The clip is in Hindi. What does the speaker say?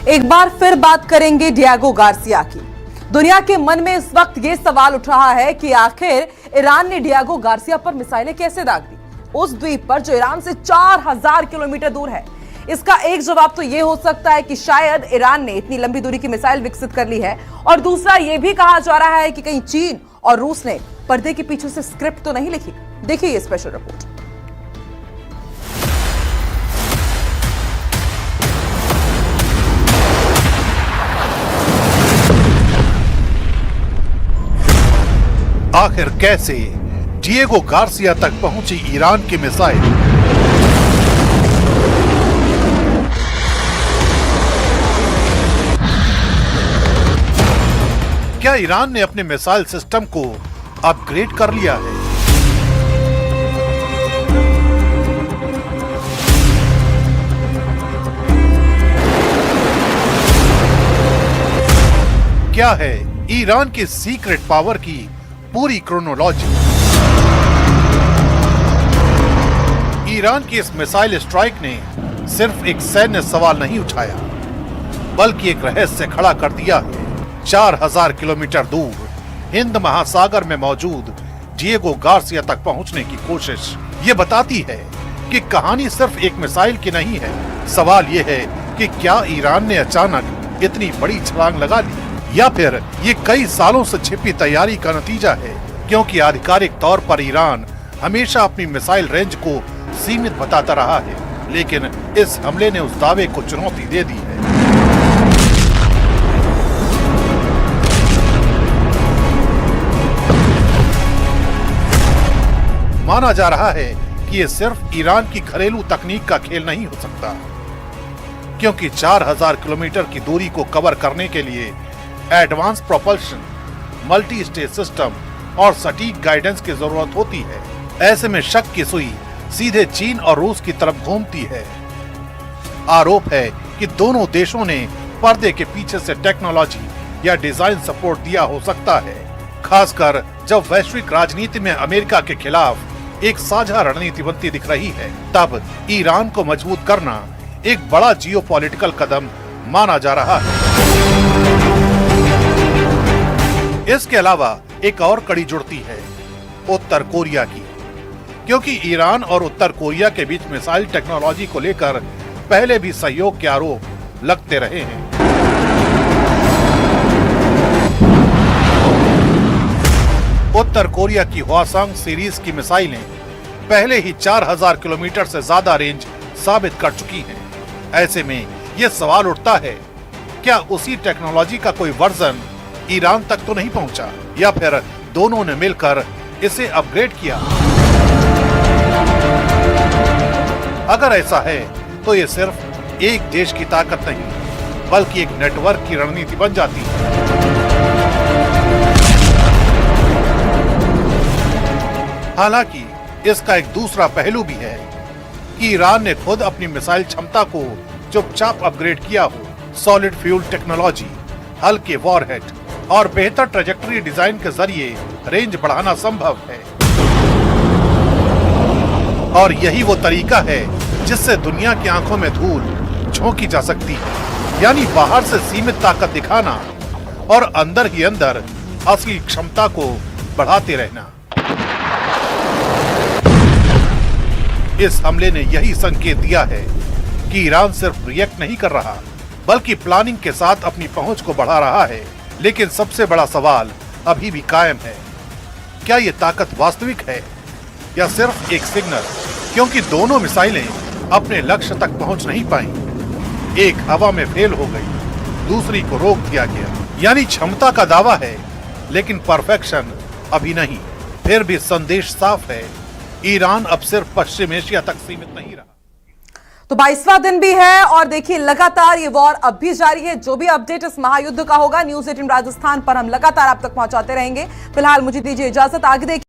एक बार फिर बात करेंगे डिएगो गार्सिया की। दुनिया के मन में इस वक्त यह सवाल उठ रहा है कि आखिर ईरान ने डिएगो गार्सिया पर मिसाइलें कैसे दाग दी, उस द्वीप पर जो ईरान से 4000 किलोमीटर दूर है। इसका एक जवाब तो यह हो सकता है कि शायद ईरान ने इतनी लंबी दूरी की मिसाइल विकसित कर ली है, और दूसरा यह भी कहा जा रहा है कि कहीं चीन और रूस ने पर्दे के पीछे से स्क्रिप्ट तो नहीं लिखी। देखिए ये स्पेशल रिपोर्ट। आखिर कैसे डिएगो गार्सिया तक पहुंची ईरान की मिसाइल? क्या ईरान ने अपने मिसाइल सिस्टम को अपग्रेड कर लिया है? क्या है ईरान की सीक्रेट पावर की पूरी क्रोनोलॉजी? ईरान की इस मिसाइल स्ट्राइक ने सिर्फ एक सैन्य सवाल नहीं उठाया, बल्कि एक रहस्य खड़ा कर दिया है। 4000 किलोमीटर दूर हिंद महासागर में मौजूद डिएगो गार्सिया तक पहुंचने की कोशिश ये बताती है कि कहानी सिर्फ एक मिसाइल की नहीं है। सवाल ये है कि क्या ईरान ने अचानक इतनी बड़ी छलांग लगा ली, या फिर ये कई सालों से छिपी तैयारी का नतीजा है? क्योंकि आधिकारिक तौर पर ईरान हमेशा अपनी मिसाइल रेंज को सीमित बताता रहा है, लेकिन इस हमले ने उस दावे को चुनौती दे दी है। माना जा रहा है कि ये सिर्फ ईरान की घरेलू तकनीक का खेल नहीं हो सकता, क्योंकि 4000 किलोमीटर की दूरी को कवर करने के लिए advance propulsion, multi stage system और सटीक गाइडेंस की जरूरत होती है। ऐसे में शक की सुई सीधे चीन और रूस की तरफ घूमती है। आरोप है कि दोनों देशों ने पर्दे के पीछे से टेक्नोलॉजी या डिजाइन सपोर्ट दिया हो सकता है, खासकर जब वैश्विक राजनीति में अमेरिका के खिलाफ एक साझा रणनीति बनती दिख रही है। तब ईरान को मजबूत करना एक बड़ा जियोपॉलिटिकल कदम माना जा रहा है। इसके अलावा एक और कड़ी जुड़ती है उत्तर कोरिया की, क्योंकि ईरान और उत्तर कोरिया के बीच मिसाइल टेक्नोलॉजी को लेकर पहले भी सहयोग के आरोप लगते रहे हैं। उत्तर कोरिया की हवासंग सीरीज की मिसाइलें पहले ही 4000 किलोमीटर से ज्यादा रेंज साबित कर चुकी हैं। ऐसे में यह सवाल उठता है, क्या उसी टेक्नोलॉजी का कोई वर्जन ईरान तक तो नहीं पहुंचा, या फिर दोनों ने मिलकर इसे अपग्रेड किया? अगर ऐसा है तो ये सिर्फ एक देश की ताकत नहीं, बल्कि एक नेटवर्क की रणनीति बन जाती है। हालांकि इसका एक दूसरा पहलू भी है कि ईरान ने खुद अपनी मिसाइल क्षमता को चुपचाप अपग्रेड किया हो। सॉलिड फ्यूल टेक्नोलॉजी, हल्के वॉरहेड और बेहतर ट्रेजेक्टरी डिजाइन के जरिए रेंज बढ़ाना संभव है। और यही वो तरीका है जिससे दुनिया की आंखों में धूल झोंकी जा सकती है, यानी बाहर से सीमित ताकत दिखाना और अंदर ही अंदर असली क्षमता को बढ़ाते रहना। इस हमले ने यही संकेत दिया है कि ईरान सिर्फ रिएक्ट नहीं कर रहा, बल्कि प्लानिंग के साथ अपनी पहुंच को बढ़ा रहा है। लेकिन सबसे बड़ा सवाल अभी भी कायम है, क्या ये ताकत वास्तविक है या सिर्फ एक सिग्नल? क्योंकि दोनों मिसाइलें अपने लक्ष्य तक पहुंच नहीं पाई। एक हवा में फेल हो गई, दूसरी को रोक दिया गया। यानी क्षमता का दावा है, लेकिन परफेक्शन अभी नहीं। फिर भी संदेश साफ है, ईरान अब सिर्फ पश्चिम एशिया तक सीमित नहीं रहा। तो 22वां दिन भी है और देखिए लगातार ये वॉर अब भी जारी है। जो भी अपडेट इस महायुद्ध का होगा, न्यूज़ 18 राजस्थान पर हम लगातार आप तक पहुंचाते रहेंगे। फिलहाल मुझे दीजिए इजाजत, आगे देखिए।